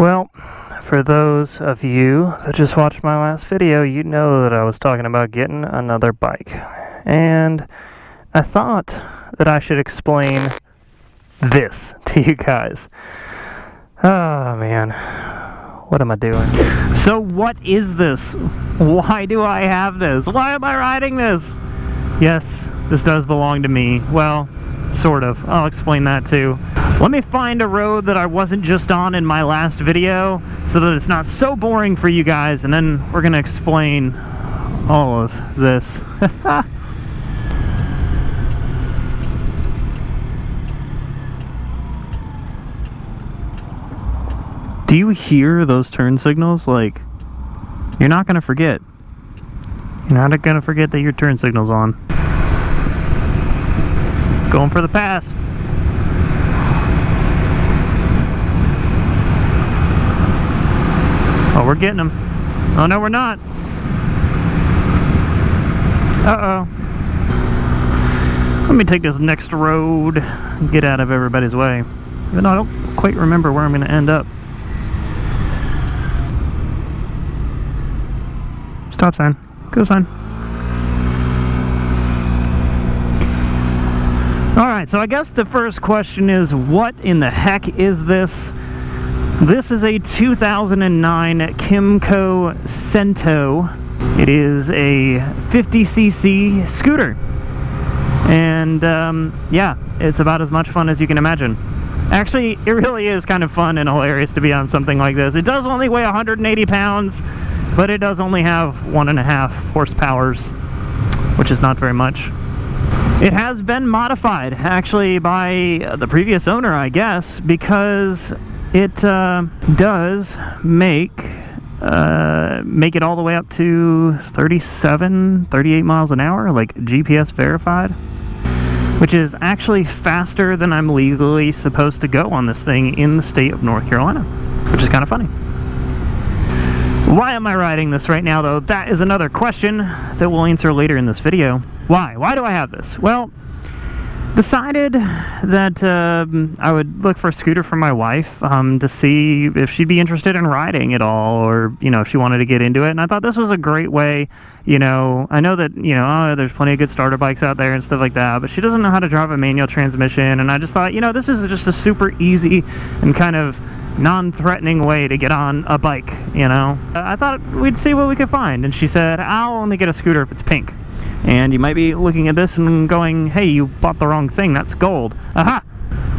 Well, for those of you that just watched my last video, you know that I was talking about getting another bike. And I thought that I should explain this to you guys. Oh man, what am I doing? So what is this? Why do I have this? Why am I riding this? Yes, this does belong to me. Well, sort of. I'll explain that too. Let me find a road that I wasn't just on in my last video so that it's not so boring for you guys, and then we're gonna explain all of this. Do you hear those turn signals? Like, you're not gonna forget. You're not gonna forget that your turn signal's on. Going for the pass. Oh, we're getting them. Oh, no, we're not. Uh-oh. Let me take this next road and get out of everybody's way. Even though I don't quite remember where I'm going to end up. Stop sign. Go sign. Alright, so I guess the first question is, what in the heck is this? This is a 2009 Kymco Sento. It is a 50cc scooter. And yeah, it's about as much fun as you can imagine. Actually, it really is kind of fun and hilarious to be on something like this. It does only weigh 180 pounds, but it does only have 1.5 horsepower, which is not very much. It has been modified, actually, by the previous owner, I guess, because it does make it all the way up to 38 miles an hour, like GPS verified, which is actually faster than I'm legally supposed to go on this thing in the state of North Carolina, which is kind of funny. Why am I riding this right now, though? That is another question that we'll answer later in this video. Why? Why do I have this? Well, decided that I would look for a scooter for my wife to see if she'd be interested in riding at all, or, you know, if she wanted to get into it. And I thought this was a great way, you know, I know that, you know, there's plenty of good starter bikes out there and stuff like that, but she doesn't know how to drive a manual transmission, and I just thought, you know, this is just a super easy and kind of non-threatening way to get on a bike, you know. I thought we'd see what we could find, and she said, I'll only get a scooter if it's pink. And you might be looking at this and going, hey, you bought the wrong thing, that's gold. Aha!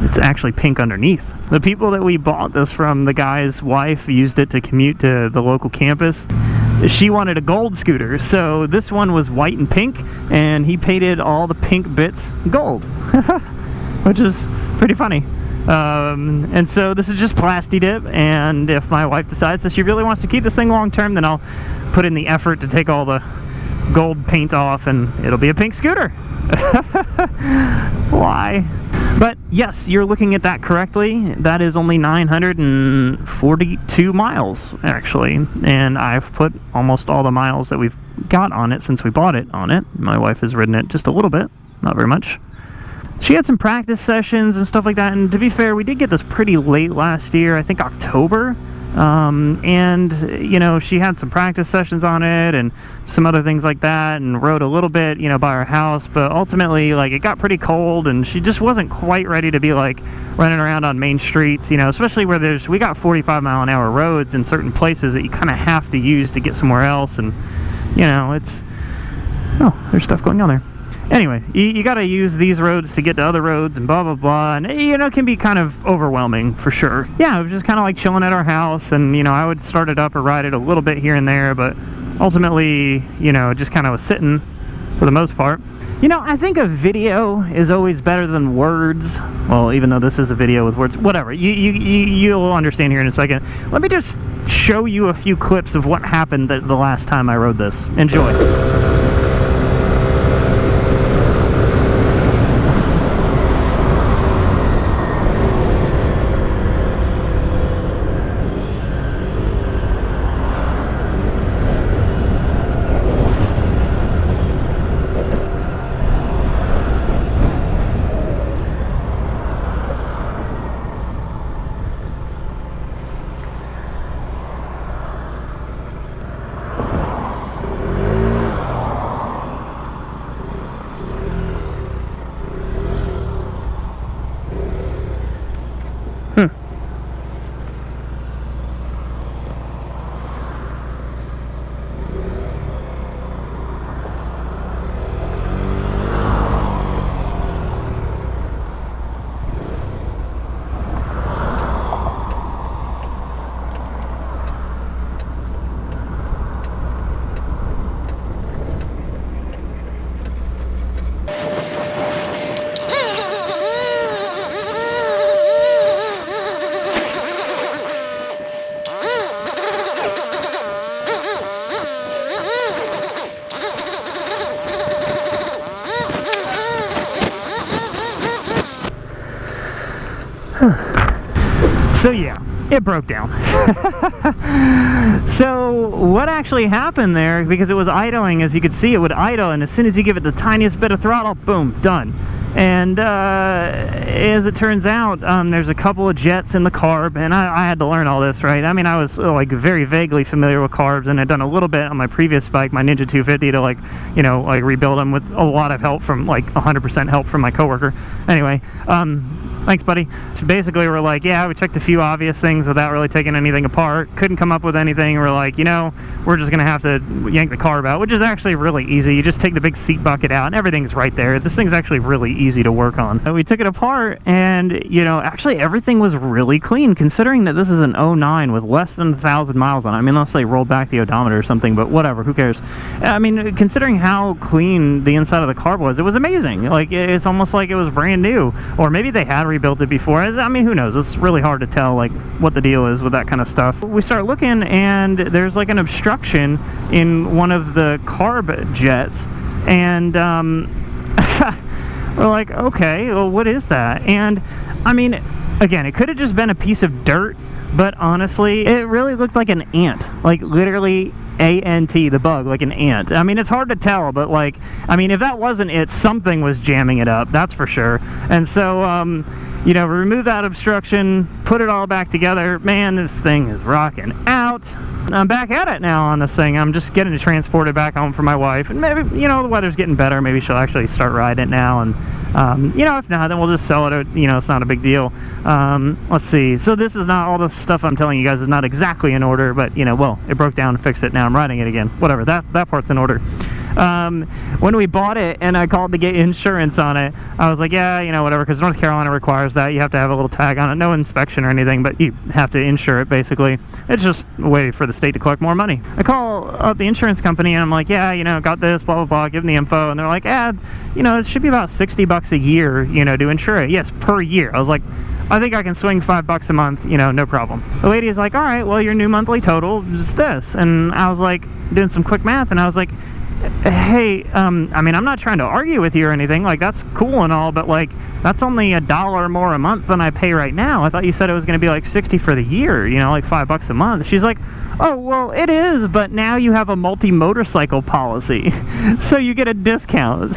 It's actually pink underneath. The people that we bought this from, the guy's wife used it to commute to the local campus. She wanted a gold scooter, so this one was white and pink, and he painted all the pink bits gold. Which is pretty funny. And so this is just Plasti Dip, and if my wife decides that she really wants to keep this thing long term, then I'll put in the effort to take all the gold paint off and it'll be a pink scooter. Why? But yes, you're looking at that correctly. That is only 942 miles actually, and I've put almost all the miles that we've got on it since we bought it on it. My wife has ridden it just a little bit, not very much. She had some practice sessions and stuff like that, and to be fair, we did get this pretty late last year, I think October. And, you know, she had some practice sessions on it and some other things like that, and rode a little bit, you know, by her house, but ultimately, like, it got pretty cold, and she just wasn't quite ready to be, like, running around on main streets, you know, especially where we got 45-mile-an-hour roads in certain places that you kind of have to use to get somewhere else, and, you know, oh, there's stuff going on there. Anyway, you got to use these roads to get to other roads and blah, blah, blah. And, you know, it can be kind of overwhelming for sure. Yeah, it was just kind of like chilling at our house. And, you know, I would start it up or ride it a little bit here and there. But ultimately, you know, just kind of was sitting for the most part. You know, I think a video is always better than words. Well, even though this is a video with words. Whatever. You'll understand here in a second. Let me just show you a few clips of what happened the last time I rode this. Enjoy. it broke down. So what actually happened there, because it was idling, as you could see, it would idle, and as soon as you give it the tiniest bit of throttle, boom, done. And as it turns out, there's a couple of jets in the carb, and I had to learn all this, right? I mean, I was like very vaguely familiar with carbs, and I'd done a little bit on my previous bike, my Ninja 250, to like, you know, like rebuild them with a lot of help from, like 100% help from my coworker. Anyway, thanks, buddy. So basically, we're like, yeah, we checked a few obvious things without really taking anything apart. Couldn't come up with anything. We're like, you know, we're just gonna have to yank the carb out, which is actually really easy. You just take the big seat bucket out, and everything's right there. This thing's actually really easy to work on. We took it apart, and you know, actually everything was really clean, considering that this is an 09 with less than 1,000 miles on it. I mean, unless they rolled back the odometer or something, but whatever, who cares? I mean, considering how clean the inside of the carb was, it was amazing. Like, it's almost like it was brand new, or maybe they had rebuilt it before. I mean, who knows? It's really hard to tell like what the deal is with that kind of stuff. We start looking, and there's like an obstruction in one of the carb jets, and we're like, okay, well, what is that? And I mean, again, it could have just been a piece of dirt, but honestly, it really looked like an ant, like literally A-N-T, the bug, like an ant. I mean, it's hard to tell, but like, I mean, if that wasn't it, something was jamming it up, that's for sure. And so, you know, remove that obstruction, put it all back together. Man, this thing is rocking out. I'm back at it now on this thing. I'm just getting it transported back home for my wife, and maybe, you know, the weather's getting better. Maybe she'll actually start riding it now, and you know, if not, then we'll just sell it. You know, it's not a big deal. Let's see. So this is not all the stuff I'm telling you guys is not exactly in order, but you know, well, it broke down and fixed it. Now I'm riding it again. Whatever. That part's in order. When we bought it and I called to get insurance on it, I was like, yeah, you know, whatever, because North Carolina requires that. You have to have a little tag on it, no inspection or anything, but you have to insure it, basically. It's just a way for the state to collect more money. I call up the insurance company and I'm like, yeah, you know, got this, blah, blah, blah, give them the info, and they're like, yeah, you know, it should be about $60 a year, you know, to insure it. Yes, per year. I was like, I think I can swing $5 a month, you know, no problem. The lady is like, all right, well, your new monthly total is this. And I was like, doing some quick math, and I was like, hey, I mean, I'm not trying to argue with you or anything, like, that's cool and all, but like, that's only $1 more a month than I pay right now. I thought you said it was going to be like 60 for the year, you know, like $5 a month. She's like, oh, well, it is, but now you have a multi-motorcycle policy, so you get a discount.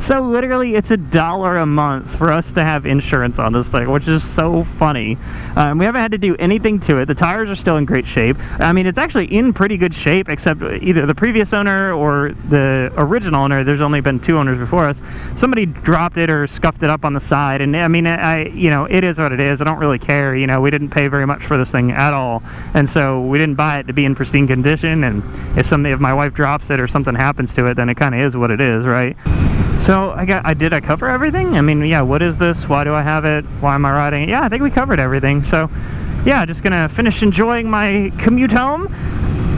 So literally, it's $1 a month for us to have insurance on this thing, which is so funny. We haven't had to do anything to it. The tires are still in great shape. I mean, it's actually in pretty good shape, except either the previous owner or the original owner. There's only been 2 owners before us. Somebody dropped it or scuffed it up on the side, and I mean, you know, it is what it is. I don't really care. You know, we didn't pay very much for this thing at all, and so we didn't buy it to be in pristine condition. And if my wife drops it or something happens to it, then it kind of is what it is, right? So did I cover everything? I mean, yeah, what is this? Why do I have it? Why am I riding it? Yeah, I think we covered everything. So yeah, just gonna finish enjoying my commute home.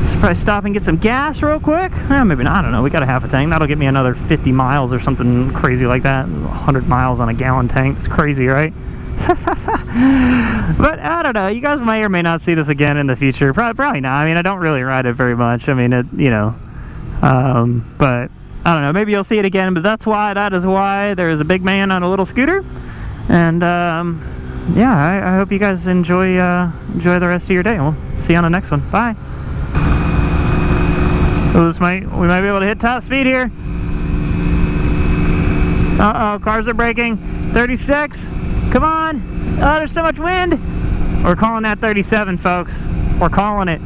So probably stop and get some gas real quick. Maybe not, I don't know, we got a half a tank. That'll get me another 50 miles or something crazy like that. 100 miles on a gallon tank. It's crazy, right? But I don't know, you guys may or may not see this again in the future. Probably not. I mean, I don't really ride it very much. I mean, you know, but I don't know, maybe you'll see it again. But that is why there is a big man on a little scooter. And yeah, I hope you guys enjoy the rest of your day. We'll see you on the next one. Bye. So we might be able to hit top speed here. Uh-oh, cars are braking. 36. Come on. Oh, there's so much wind. We're calling that 37, folks. We're calling it.